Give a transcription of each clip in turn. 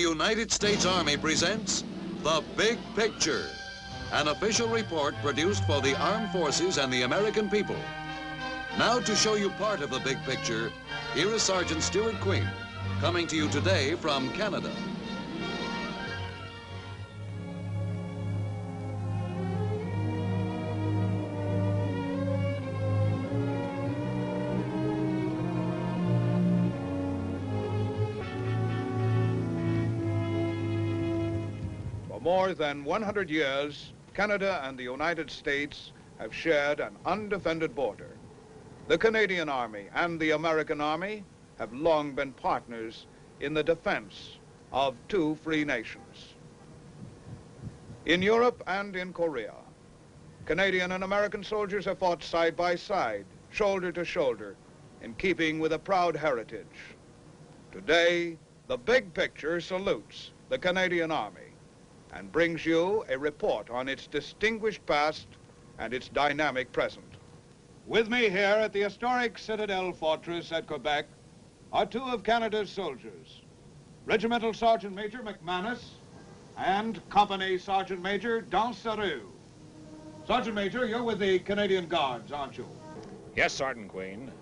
United States Army presents The Big Picture, an official report produced for the armed forces and the American people. Now to show you part of the big picture, here is Sergeant Stuart Queen, coming to you today from Canada. For more than 100 years, Canada and the United States have shared an undefended border. The Canadian Army and the American Army have long been partners in the defense of two free nations. In Europe and in Korea, Canadian and American soldiers have fought side by side, shoulder to shoulder, in keeping with a proud heritage. Today, the big picture salutes the Canadian Army and brings you a report on its distinguished past and its dynamic present. With me here at the historic Citadel Fortress at Quebec are two of Canada's soldiers, Regimental Sergeant Major McManus and Company Sergeant Major Dansereau. Sergeant Major, you're with the Canadian Guards, aren't you? Yes, Sergeant Queen.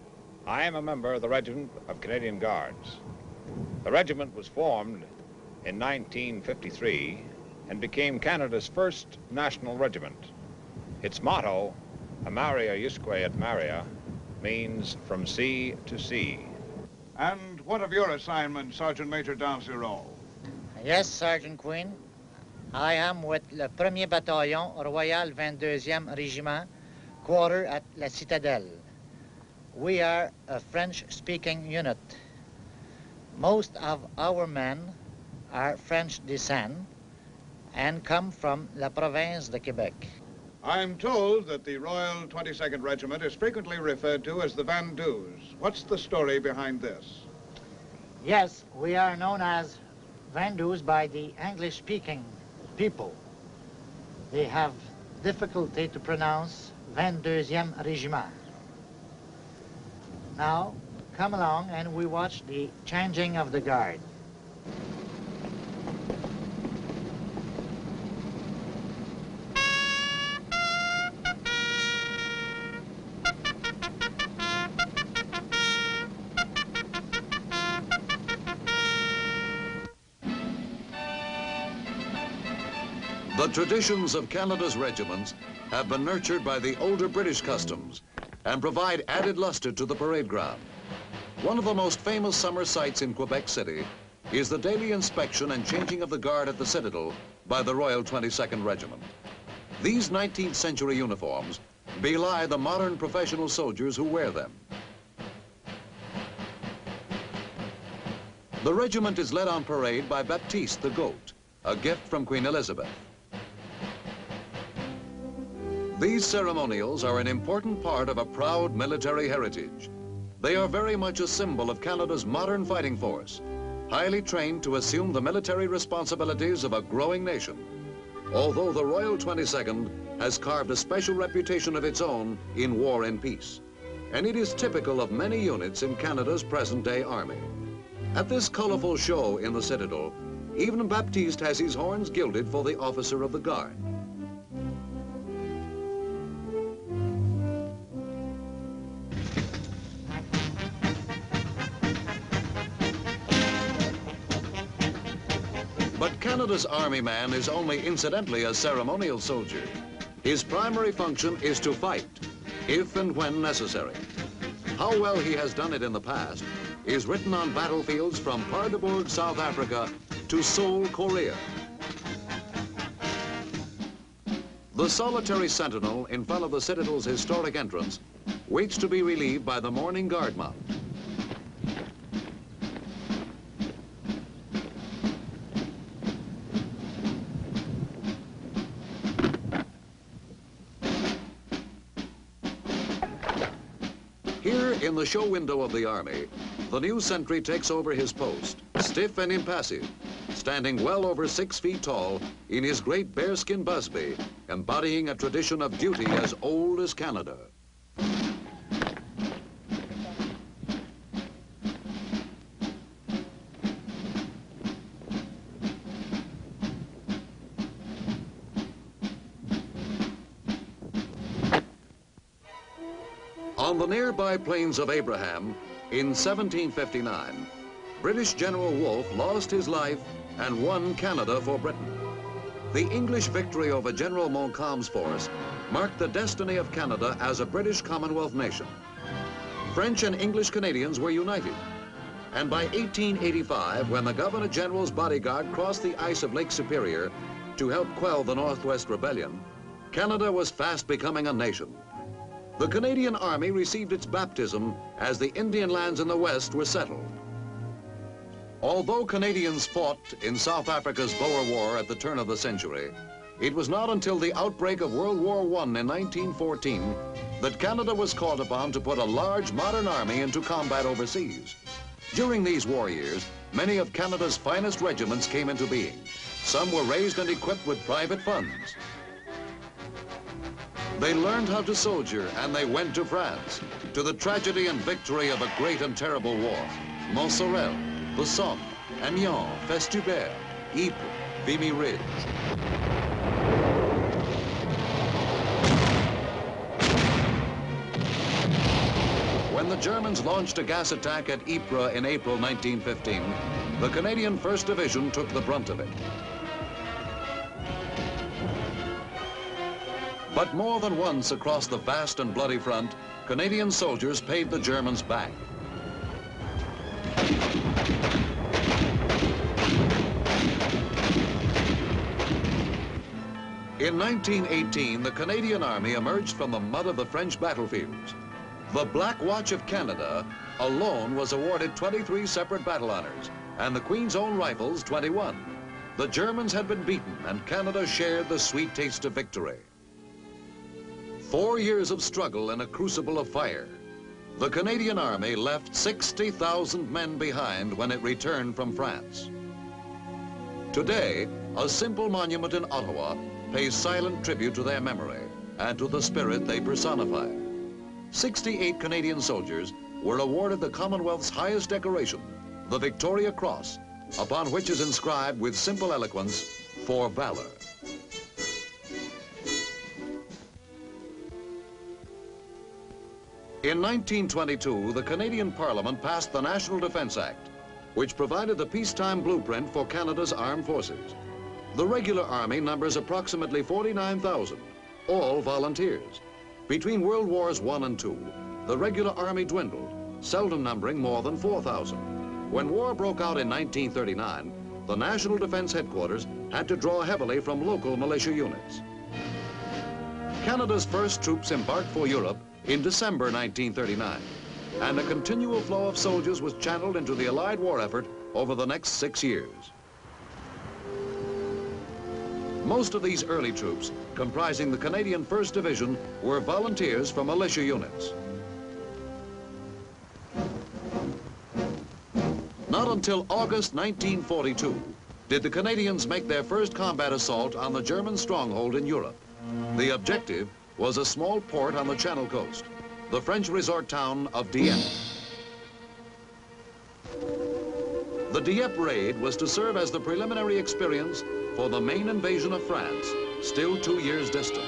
I am a member of the Regiment of Canadian Guards. The regiment was formed in 1953 and became Canada's first national regiment. Its motto, Amaria Usque et Maria, means from sea to sea. And what of your assignment, Sergeant Major Dansereau? Yes, Sergeant Queen. I am with le 1er Bataillon Royal 22e Régiment, quarter at La Citadelle. We are a French-speaking unit. Most of our men are French descent and come from La Province de Quebec. I'm told that the Royal 22nd Regiment is frequently referred to as the Vandus. What's the story behind this? Yes, we are known as Vandus by the English-speaking people. They have difficulty to pronounce 22e Régiment. Now, come along and we watch the changing of the guard. The traditions of Canada's regiments have been nurtured by the older British customs and provide added luster to the parade ground. One of the most famous summer sights in Quebec City is the daily inspection and changing of the guard at the Citadel by the Royal 22nd Regiment. These 19th century uniforms belie the modern professional soldiers who wear them. The regiment is led on parade by Baptiste the Goat, a gift from Queen Elizabeth. These ceremonials are an important part of a proud military heritage. They are very much a symbol of Canada's modern fighting force, highly trained to assume the military responsibilities of a growing nation. Although the Royal 22nd has carved a special reputation of its own in war and peace, and it is typical of many units in Canada's present-day army. At this colorful show in the Citadel, even Baptiste has his horns gilded for the officer of the guard. But Canada's Army man is only incidentally a ceremonial soldier. His primary function is to fight, if and when necessary. How well he has done it in the past is written on battlefields from Paardeberg, South Africa, to Seoul, Korea. The solitary sentinel in front of the Citadel's historic entrance waits to be relieved by the morning guard mount. Here in the show window of the Army, the new sentry takes over his post, stiff and impassive, standing well over 6 feet tall in his great bearskin busby, embodying a tradition of duty as old as Canada. On the nearby plains of Abraham, in 1759, British General Wolfe lost his life and won Canada for Britain. The English victory over General Montcalm's force marked the destiny of Canada as a British Commonwealth nation. French and English Canadians were united. And by 1885, when the Governor General's bodyguard crossed the ice of Lake Superior to help quell the Northwest Rebellion, Canada was fast becoming a nation. The Canadian Army received its baptism as the Indian lands in the West were settled. Although Canadians fought in South Africa's Boer War at the turn of the century, it was not until the outbreak of World War I in 1914 that Canada was called upon to put a large modern army into combat overseas. During these war years, many of Canada's finest regiments came into being. Some were raised and equipped with private funds. They learned how to soldier, and they went to France, to the tragedy and victory of a great and terrible war. Montsorel, the Somme, Amiens, Festubert, Ypres, Vimy Ridge. When the Germans launched a gas attack at Ypres in April 1915, the Canadian 1st Division took the brunt of it. But more than once across the vast and bloody front, Canadian soldiers paid the Germans back. In 1918, the Canadian Army emerged from the mud of the French battlefields. The Black Watch of Canada alone was awarded 23 separate battle honors, and the Queen's Own Rifles 21. The Germans had been beaten, and Canada shared the sweet taste of victory. 4 years of struggle in a crucible of fire. The Canadian Army left 60,000 men behind when it returned from France. Today, a simple monument in Ottawa pays silent tribute to their memory and to the spirit they personify. 68 Canadian soldiers were awarded the Commonwealth's highest decoration, the Victoria Cross, upon which is inscribed with simple eloquence, "For Valor." In 1922, the Canadian Parliament passed the National Defence Act, which provided the peacetime blueprint for Canada's armed forces. The regular army numbers approximately 49,000, all volunteers. Between World Wars I and II, the regular army dwindled, seldom numbering more than 4,000. When war broke out in 1939, the National Defence Headquarters had to draw heavily from local militia units. Canada's first troops embarked for Europe in December 1939, and a continual flow of soldiers was channeled into the Allied war effort over the next 6 years. Most of these early troops, comprising the Canadian 1st Division, were volunteers from militia units. Not until August 1942 did the Canadians make their first combat assault on the German stronghold in Europe. The objective was a small port on the Channel coast, the French resort town of Dieppe. The Dieppe raid was to serve as the preliminary experience for the main invasion of France, still 2 years distant.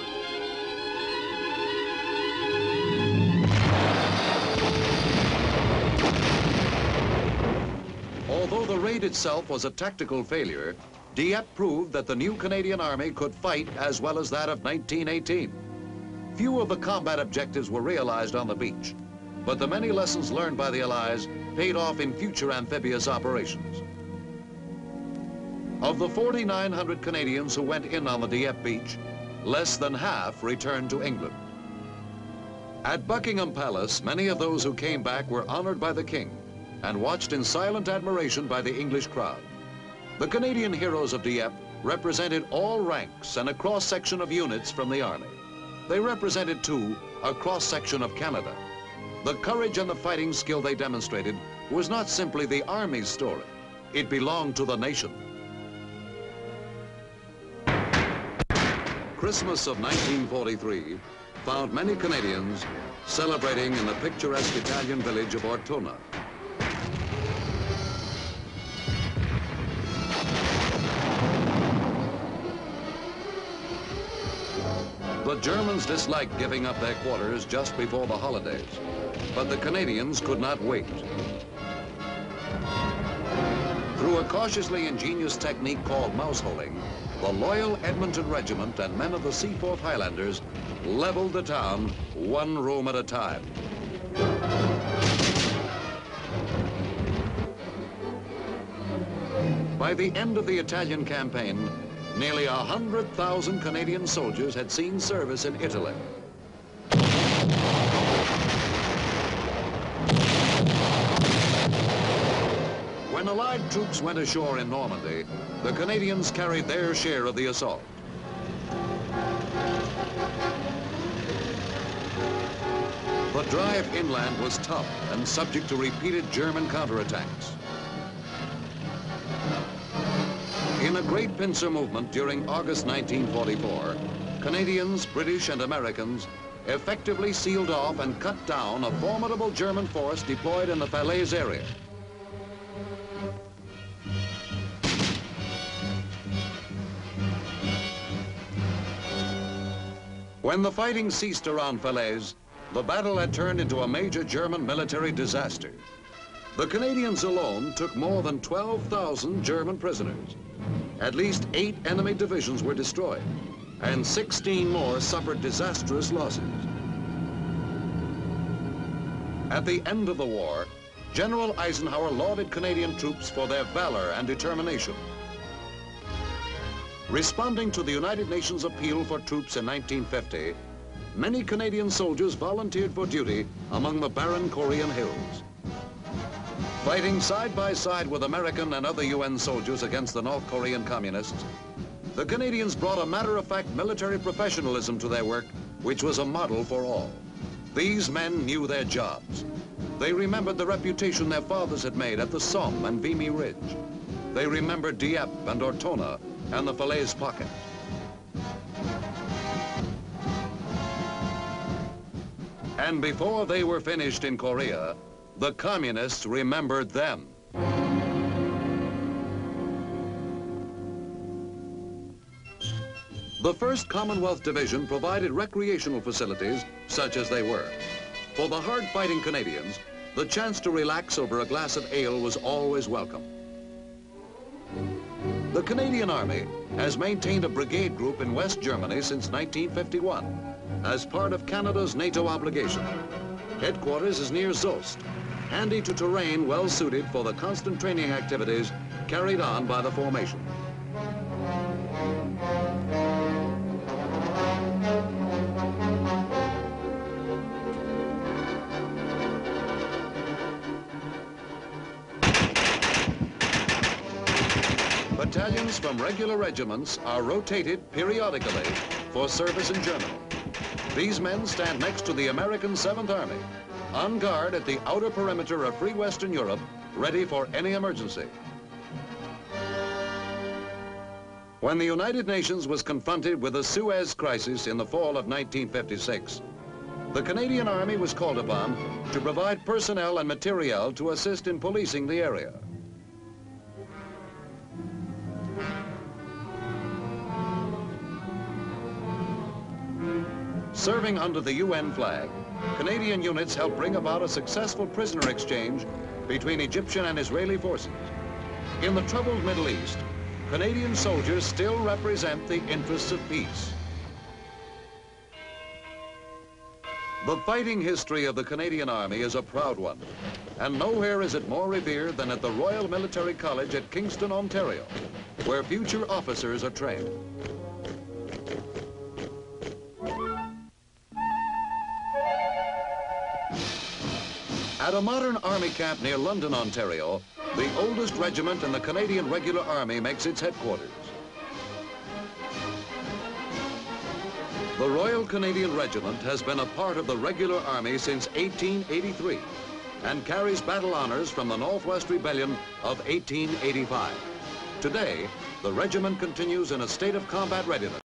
Although the raid itself was a tactical failure, Dieppe proved that the new Canadian Army could fight as well as that of 1918. Few of the combat objectives were realized on the beach, but the many lessons learned by the Allies paid off in future amphibious operations. Of the 4,900 Canadians who went in on the Dieppe beach, less than half returned to England. At Buckingham Palace, many of those who came back were honored by the King and watched in silent admiration by the English crowd. The Canadian heroes of Dieppe represented all ranks and a cross-section of units from the Army. They represented, too, a cross-section of Canada. The courage and the fighting skill they demonstrated was not simply the Army's story. It belonged to the nation. Christmas of 1943 found many Canadians celebrating in the picturesque Italian village of Ortona. The Germans disliked giving up their quarters just before the holidays. But the Canadians could not wait. Through a cautiously ingenious technique called mouse-holing, the loyal Edmonton Regiment and men of the Seaforth Highlanders leveled the town one room at a time. By the end of the Italian campaign, nearly 100,000 Canadian soldiers had seen service in Italy. When Allied troops went ashore in Normandy, the Canadians carried their share of the assault. The drive inland was tough and subject to repeated German counterattacks. In a great pincer movement during August 1944, Canadians, British, and Americans effectively sealed off and cut down a formidable German force deployed in the Falaise area. When the fighting ceased around Falaise, the battle had turned into a major German military disaster. The Canadians alone took more than 12,000 German prisoners. At least 8 enemy divisions were destroyed, and 16 more suffered disastrous losses. At the end of the war, General Eisenhower lauded Canadian troops for their valor and determination. Responding to the United Nations appeal for troops in 1950, many Canadian soldiers volunteered for duty among the barren Korean hills. Fighting side by side with American and other UN soldiers against the North Korean communists, the Canadians brought a matter-of-fact military professionalism to their work, which was a model for all. These men knew their jobs. They remembered the reputation their fathers had made at the Somme and Vimy Ridge. They remembered Dieppe and Ortona and the Falaise Pocket. And before they were finished in Korea, the communists remembered them. The 1st Commonwealth Division provided recreational facilities, such as they were. For the hard-fighting Canadians, the chance to relax over a glass of ale was always welcome. The Canadian Army has maintained a brigade group in West Germany since 1951 as part of Canada's NATO obligation. Headquarters is near Zost, handy to terrain well suited for the constant training activities carried on by the formation. Battalions from regular regiments are rotated periodically for service in Germany. These men stand next to the American 7th Army, on guard at the outer perimeter of free Western Europe, ready for any emergency. When the United Nations was confronted with the Suez Crisis in the fall of 1956, the Canadian Army was called upon to provide personnel and materiel to assist in policing the area. Serving under the UN flag, Canadian units helped bring about a successful prisoner exchange between Egyptian and Israeli forces. In the troubled Middle East, Canadian soldiers still represent the interests of peace. The fighting history of the Canadian Army is a proud one, and nowhere is it more revered than at the Royal Military College at Kingston, Ontario, where future officers are trained. At a modern army camp near London, Ontario, the oldest regiment in the Canadian Regular Army makes its headquarters. The Royal Canadian Regiment has been a part of the Regular Army since 1883 and carries battle honors from the Northwest Rebellion of 1885. Today, the regiment continues in a state of combat readiness.